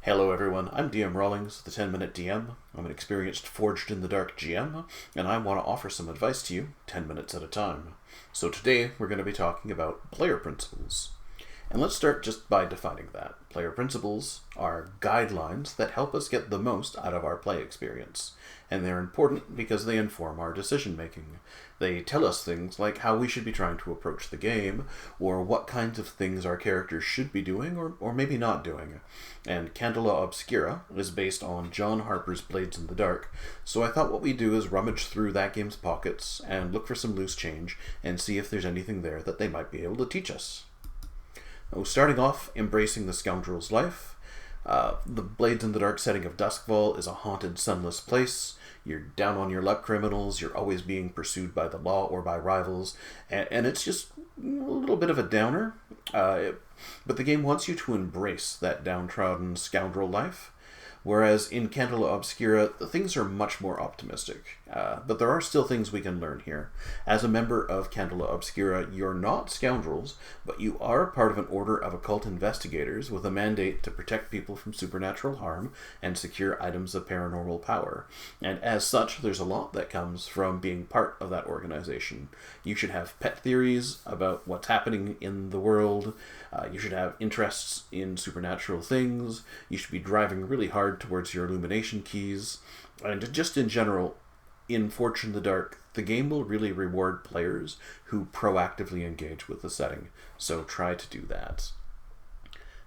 Hello everyone, I'm DM Rawlings, the 10-Minute DM. I'm an experienced Forged in the Dark GM, and I want to offer some advice to you 10 minutes at a time. So today we're going to be talking about player principles. And let's start just by defining that. Player principles are guidelines that help us get the most out of our play experience. And they're important because they inform our decision making. They tell us things like how we should be trying to approach the game, or what kinds of things our characters should be doing or maybe not doing. And Candela Obscura is based on John Harper's Blades in the Dark, so I thought what we'd do is rummage through that game's pockets and look for some loose change and see if there's anything there that they might be able to teach us. Starting off, embracing the Scoundrel's life. The Blades in the Dark setting of Duskfall is a haunted, sunless place. You're down on your luck criminals, you're always being pursued by the law or by rivals, and it's just a little bit of a downer. But the game wants you to embrace that downtrodden scoundrel life. Whereas in Candela Obscura, things are much more optimistic. But there are still things we can learn here. As a member of Candela Obscura, you're not scoundrels, but you are part of an order of occult investigators with a mandate to protect people from supernatural harm and secure items of paranormal power. And as such, there's a lot that comes from being part of that organization. You should have pet theories about what's happening in the world. You should have interests in supernatural things. You should be driving really hard towards your illumination keys. And just in general, in Forged in the Dark, the game will really reward players who proactively engage with the setting. So try to do that.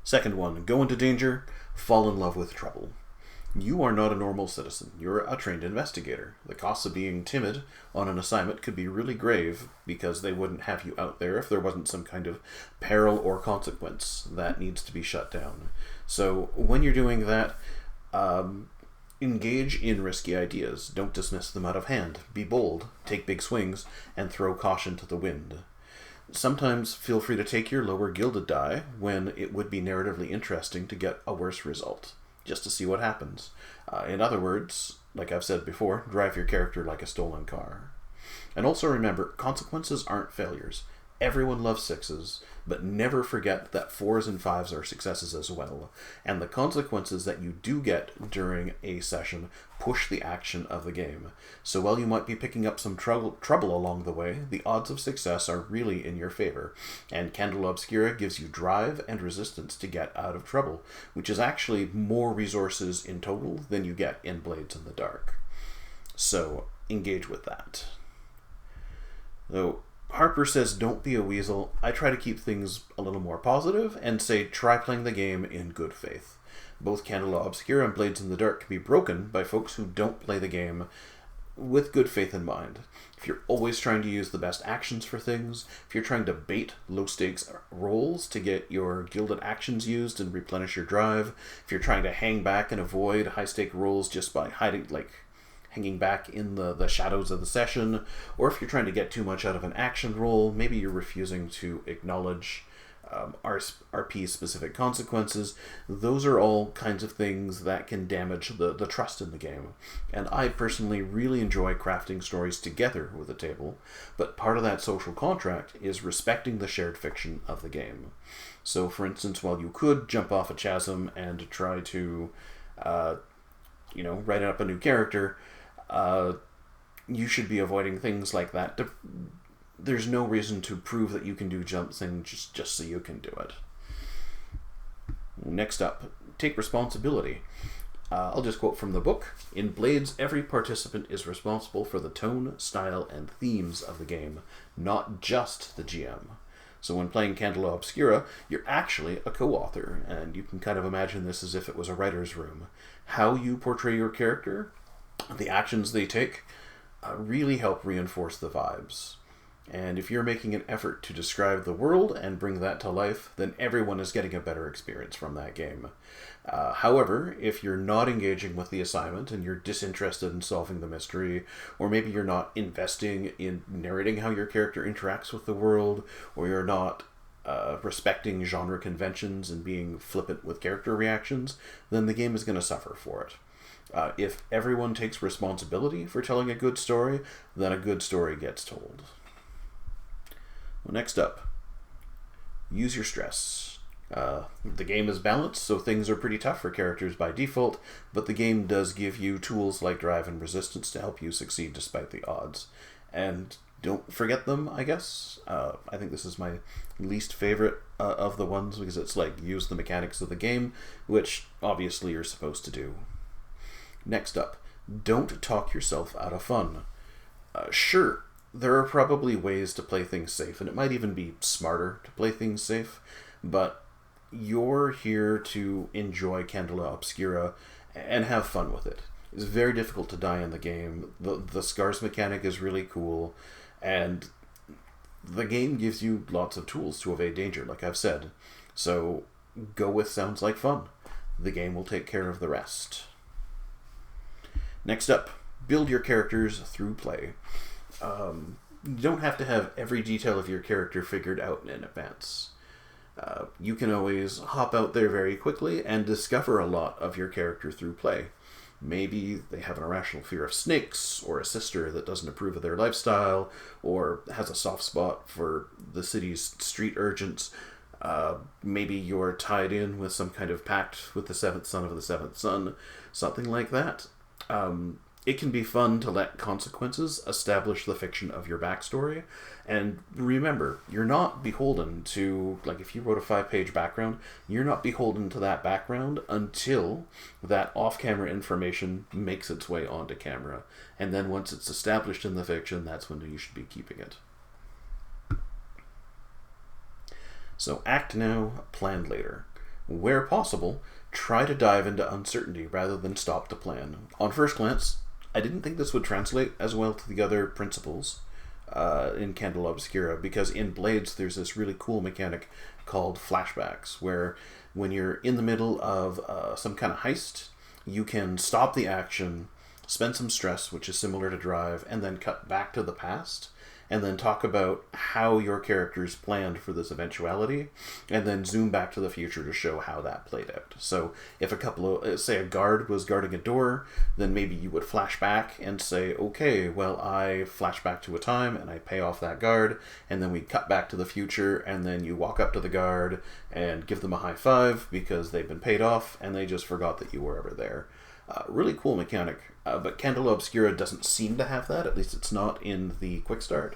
Second one, go into danger, fall in love with trouble. You are not a normal citizen. You're a trained investigator. The costs of being timid on an assignment could be really grave because they wouldn't have you out there if there wasn't some kind of peril or consequence that needs to be shut down. So when you're doing that, engage in risky ideas. Don't dismiss them out of hand. Be bold, take big swings, and throw caution to the wind. Sometimes feel free to take your lower gilded die when it would be narratively interesting to get a worse result, just to see what happens. In other words, like I've said before, drive your character like a stolen car. And also remember, consequences aren't failures. Everyone loves sixes, but never forget that 4s and 5s are successes as well. And the consequences that you do get during a session push the action of the game. So while you might be picking up some trouble along the way, the odds of success are really in your favor. And Candela Obscura gives you drive and resistance to get out of trouble, which is actually more resources in total than you get in Blades in the Dark. So engage with that. Though Harper says don't be a weasel, I try to keep things a little more positive and say try playing the game in good faith. Both Candela Obscura and Blades in the Dark can be broken by folks who don't play the game with good faith in mind. If you're always trying to use the best actions for things, if you're trying to bait low-stakes rolls to get your gilded actions used and replenish your drive, if you're trying to hang back and avoid high-stake rolls just by hanging back in the shadows of the session, or if you're trying to get too much out of an action roll, maybe you're refusing to acknowledge RP-specific consequences, those are all kinds of things that can damage the trust in the game. And I personally really enjoy crafting stories together with a table, but part of that social contract is respecting the shared fiction of the game. So, for instance, while you could jump off a chasm and try to, write up a new character, you should be avoiding things like that. There's no reason to prove that you can do something just so you can do it. Next up, take responsibility. I'll just quote from the book. In Blades, every participant is responsible for the tone, style, and themes of the game, not just the GM. So when playing Candela Obscura, you're actually a co-author, and you can kind of imagine this as if it was a writer's room. How you portray your character, the actions they take, really help reinforce the vibes. And if you're making an effort to describe the world and bring that to life, then everyone is getting a better experience from that game. However, if you're not engaging with the assignment and you're disinterested in solving the mystery, or maybe you're not investing in narrating how your character interacts with the world, or you're not respecting genre conventions and being flippant with character reactions, then the game is going to suffer for it. If everyone takes responsibility for telling a good story, then a good story gets told. Well, next up, use your stress. The game is balanced, so things are pretty tough for characters by default, but the game does give you tools like drive and resistance to help you succeed despite the odds. And don't forget them, I guess. I think this is my least favorite of the ones, because it's like, use the mechanics of the game, which obviously you're supposed to do. Next up, don't talk yourself out of fun. Sure, there are probably ways to play things safe, and it might even be smarter to play things safe, but you're here to enjoy Candela Obscura and have fun with it. It's very difficult to die in the game. The scars mechanic is really cool, and the game gives you lots of tools to evade danger, like I've said. So go with sounds like fun. The game will take care of the rest. Next up, build your characters through play. You don't have to have every detail of your character figured out in advance. You can always hop out there very quickly and discover a lot of your character through play. Maybe they have an irrational fear of snakes, or a sister that doesn't approve of their lifestyle, or has a soft spot for the city's street urchins. Maybe you're tied in with some kind of pact with the seventh son of the seventh son, something like that. It can be fun to let consequences establish the fiction of your backstory. And remember, you're not beholden to, like if you wrote a 5-page background, you're not beholden to that background until that off-camera information makes its way onto camera. And then once it's established in the fiction, that's when you should be keeping it. So act now, plan later. Where possible, try to dive into uncertainty rather than stop to plan. On first glance, I didn't think this would translate as well to the other principles in Candela Obscura, because in Blades there's this really cool mechanic called flashbacks, where when you're in the middle of some kind of heist, you can stop the action, spend some stress, which is similar to drive, and then cut back to the past, and then talk about how your characters planned for this eventuality, and then zoom back to the future to show how that played out. So if a couple of, say a guard was guarding a door, then maybe you would flash back and say, okay, well, I flash back to a time and I pay off that guard, and then we cut back to the future, and then you walk up to the guard and give them a high five because they've been paid off and they just forgot that you were ever there. Really cool mechanic, but Candela Obscura doesn't seem to have that, at least it's not in the quick start.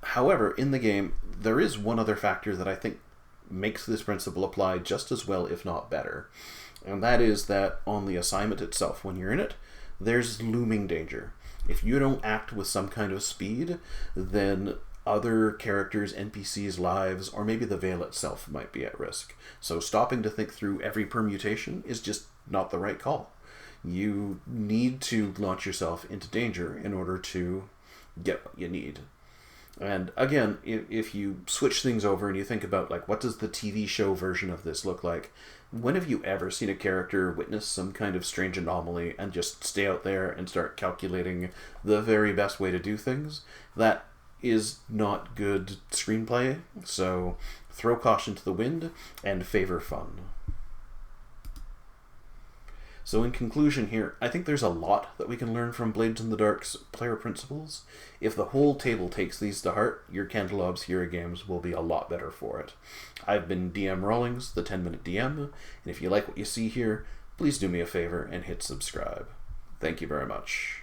However, in the game, there is one other factor that I think makes this principle apply just as well, if not better. And that is that on the assignment itself, when you're in it, there's looming danger. If you don't act with some kind of speed, then other characters, NPCs' lives, or maybe the Veil itself might be at risk. So stopping to think through every permutation is just not the right call. You need to launch yourself into danger in order to get what you need. And again, if you switch things over and you think about, like, what does the TV show version of this look like? When have you ever seen a character witness some kind of strange anomaly and just stay out there and start calculating the very best way to do things? That is not good screenplay, so throw caution to the wind and favor fun. So in conclusion here, I think there's a lot that we can learn from Blades in the Dark's player principles. If the whole table takes these to heart, your Candela Obscura games will be a lot better for it. I've been DM Rawlings, the 10-Minute DM, and if you like what you see here, please do me a favor and hit subscribe. Thank you very much.